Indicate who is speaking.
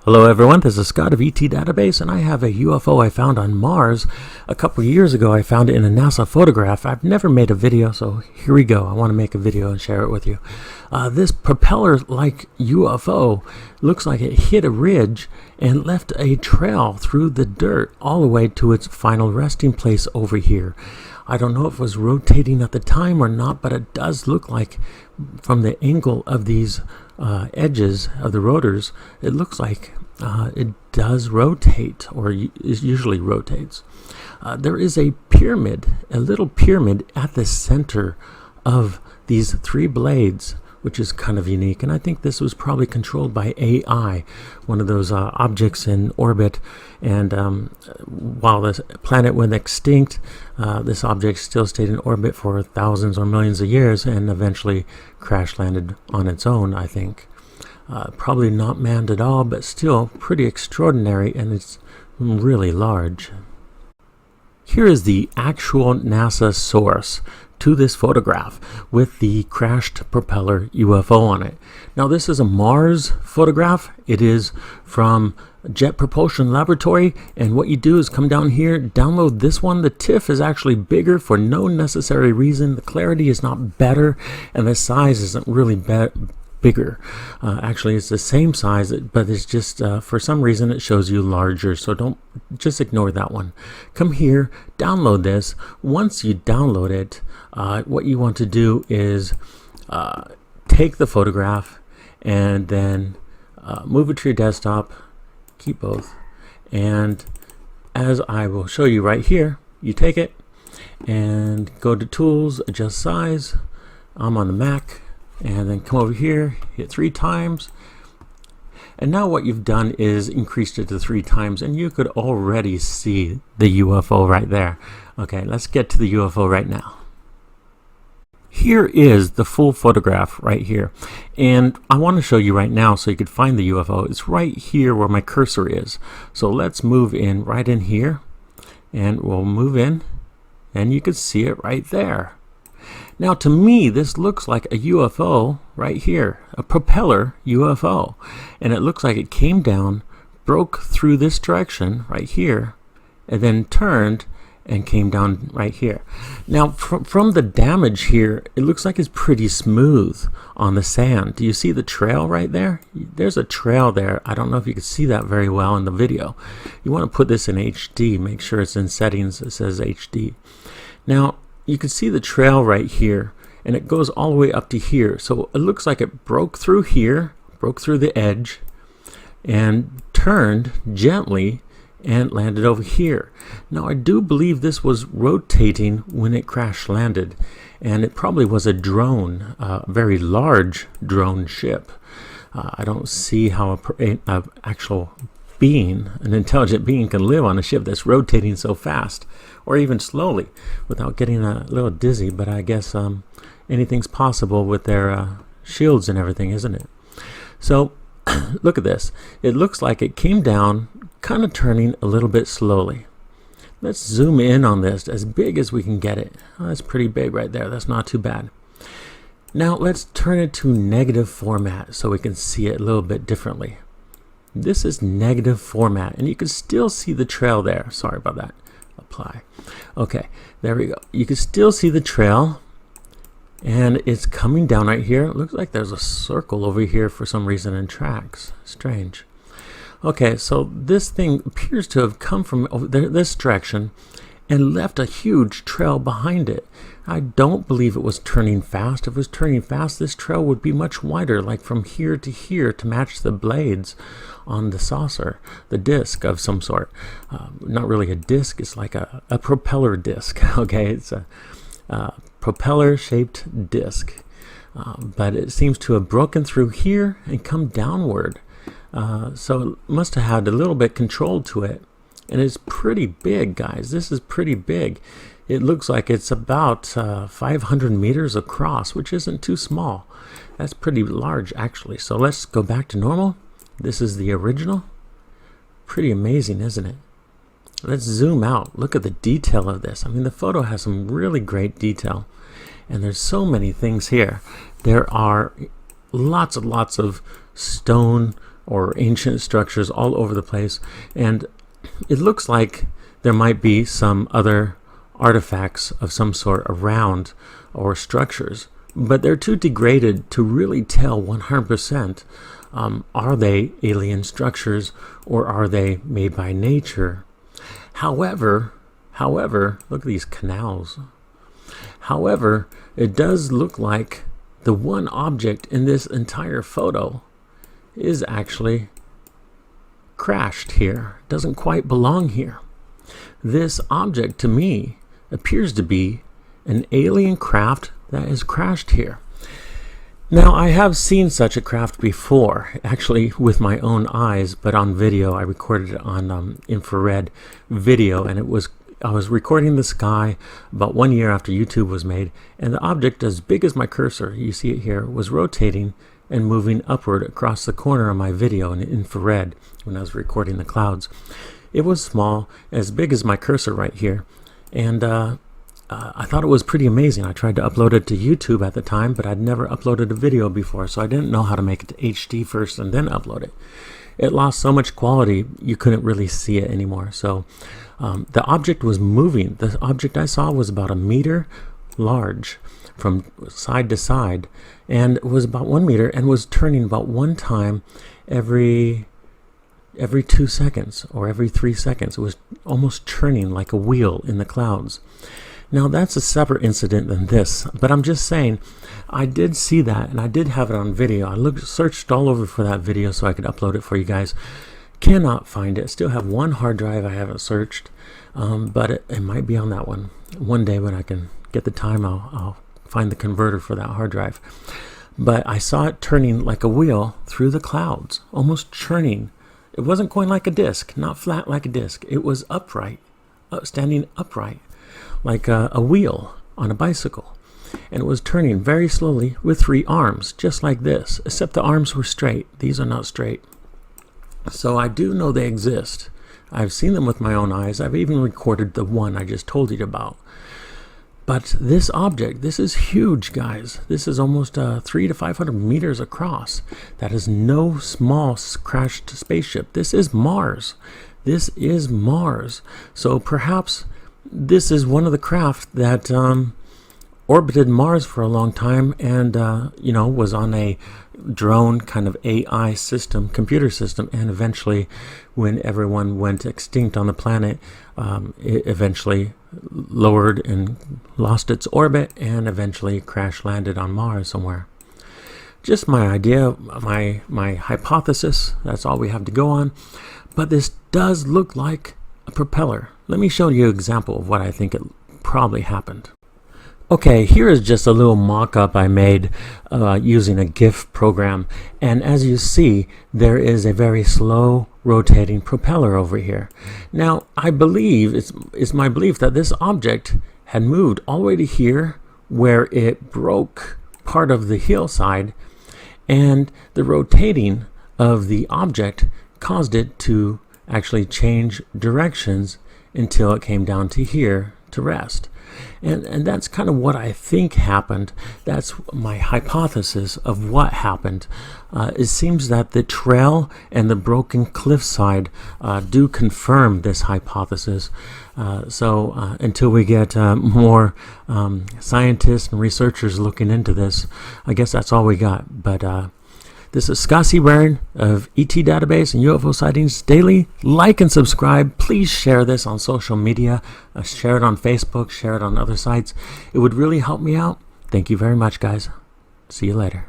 Speaker 1: Hello everyone, this is Scott of ET Database, and I have a UFO I found on Mars. A couple years ago I found it in a NASA photograph. I've never made a video, so here we go. I want to make a video and share it with you. This propeller-like UFO looks like it hit a ridge and left a trail through the dirt all the way to its final resting place over here. I don't know if it was rotating at the time or not, but it does look like from the angle of these edges of the rotors, it looks like it does rotate, or it usually rotates. There is a pyramid, a little pyramid at the center of these three blades, which is kind of unique, and I think this was probably controlled by AI, one of those objects in orbit, and while the planet went extinct, this object still stayed in orbit for thousands or millions of years and eventually crash landed on its own, I think. Probably not manned at all, but still pretty extraordinary, and it's really large. Here is the actual NASA source to this photograph with the crashed propeller UFO on it. Now this is a Mars photograph. It is from Jet Propulsion Laboratory, and what you do is come down here, download this one. The TIFF is actually bigger for no necessary reason. The clarity is not better, and the size isn't really bigger. Actually, it's the same size, but it's just for some reason it shows you larger, so don't just ignore that one. Come here, download this. Once you download it, what you want to do is take the photograph and then move it to your desktop, keep both, and as I will show you right here, you take it and go to Tools, Adjust Size. I'm on the Mac, and then come over here, hit 3 times, and now what you've done is increased it to 3 times, and you could already see the UFO right there. Okay, let's get to the UFO right now. Here is the full photograph right here, and I want to show you right now so you could find the UFO. It's right here where my cursor is. So let's move in right in here, and we'll move in, and you can see it right there. Now to me this looks like a UFO right here, a propeller UFO, and it looks like it came down, broke through this direction right here, and then turned and came down right here. Now from the damage here, it looks like it's pretty smooth on the sand. Do you see the trail right there? There's a trail there. I don't know if you can see that very well in the video. You want to put this in HD, make sure it's in settings that says HD. Now you can see the trail right here, and it goes all the way up to here. So it looks like it broke through here, broke through the edge, and turned gently and landed over here. Now I do believe this was rotating when it crash landed, and it probably was a drone, a very large drone ship. I don't see how an actual being, an intelligent being, can live on a ship that's rotating so fast, or even slowly, without getting a little dizzy, but I guess anything's possible with their shields and everything, isn't it? So look at this. It looks like it came down, kind of turning a little bit slowly. Let's zoom in on this as big as we can get it. Oh, that's pretty big right there. That's not too bad. Now let's turn it to negative format so we can see it a little bit differently. This is negative format, and you can still see the trail there. Sorry about that. Apply. Okay, there we go. You can still see the trail, and it's coming down right here. It looks like there's a circle over here for some reason in tracks. Strange. Okay, so this thing appears to have come from over there, this direction, and left a huge trail behind it. I don't believe it was turning fast. If it was turning fast, this trail would be much wider, like from here to match the blades on the saucer, the disc of some sort. Not really a disc, it's like a propeller disc. Okay, it's a propeller shaped disc, but it seems to have broken through here and come downward. So it must have had a little bit controlled to it, and it's pretty big, guys. This is pretty big. It looks like it's about 500 meters across, which isn't too small. That's pretty large, actually. So let's go back to normal. This is the original. Pretty amazing, isn't it? Let's zoom out. Look at the detail of this. I mean, the photo has some really great detail, and there's so many things here. There are lots and lots of stone or ancient structures all over the place, and it looks like there might be some other artifacts of some sort around, or structures, but they're too degraded to really tell 100%. Are they alien structures, or are they made by nature? However, look at these canals. However, it does look like the one object in this entire photo is actually crashed here. Doesn't quite belong here. This object to me appears to be an alien craft that is crashed here. Now, I have seen such a craft before, actually with my own eyes, but on video. I recorded it on infrared video, and I was recording the sky about 1 year after YouTube was made, and the object as big as my cursor, you see it here, was rotating and moving upward across the corner of my video in infrared when I was recording the clouds. It was small, as big as my cursor right here, and I thought it was pretty amazing. I tried to upload it to YouTube at the time, but I'd never uploaded a video before, so I didn't know how to make it to HD first and then upload it. It lost so much quality, you couldn't really see it anymore. So the object was moving. The object I saw was about 1 meter large from side to side, and it was about 1 meter and was turning about one time every 2 seconds or every 3 seconds. It was almost churning like a wheel in the clouds. Now, that's a separate incident than this, but I'm just saying, I did see that, and I did have it on video. I searched all over for that video so I could upload it for you guys. Cannot find it. Still have one hard drive I haven't searched, but it might be on that one. One day when I can get the time, I'll find the converter for that hard drive. But I saw it turning like a wheel through the clouds, almost churning. It wasn't going like a disc, not flat like a disc. It was upright, standing upright, like a wheel on a bicycle. And it was turning very slowly with 3 arms, just like this, except the arms were straight. These are not straight. So I do know they exist. I've seen them with my own eyes. I've even recorded the one I just told you about. But this object, this is huge, guys. This is almost 300 to 500 meters across. That is no small crashed spaceship. This is Mars. This is Mars. So perhaps this is one of the craft that orbited Mars for a long time, and was on a drone kind of AI system, computer system, and eventually, when everyone went extinct on the planet, it eventually lowered and lost its orbit, and eventually crash landed on Mars somewhere. Just my idea, my hypothesis. That's all we have to go on. But this does look like a propeller. Let me show you an example of what I think it probably happened. Okay, here is just a little mock-up I made using a GIF program, and as you see, there is a very slow rotating propeller over here. Now, I believe, it's my belief that this object had moved all the way to here, where it broke part of the hillside, and the rotating of the object caused it to actually change directions until it came down to here to rest. And that's kind of what I think happened. That's my hypothesis of what happened. It seems that the trail and the broken cliffside do confirm this hypothesis. So until we get more scientists and researchers looking into this, I guess that's all we got. But this is Scott C. Barron of ET Database and UFO Sightings Daily. Like and subscribe. Please share this on social media. Share it on Facebook. Share it on other sites. It would really help me out. Thank you very much, guys. See you later.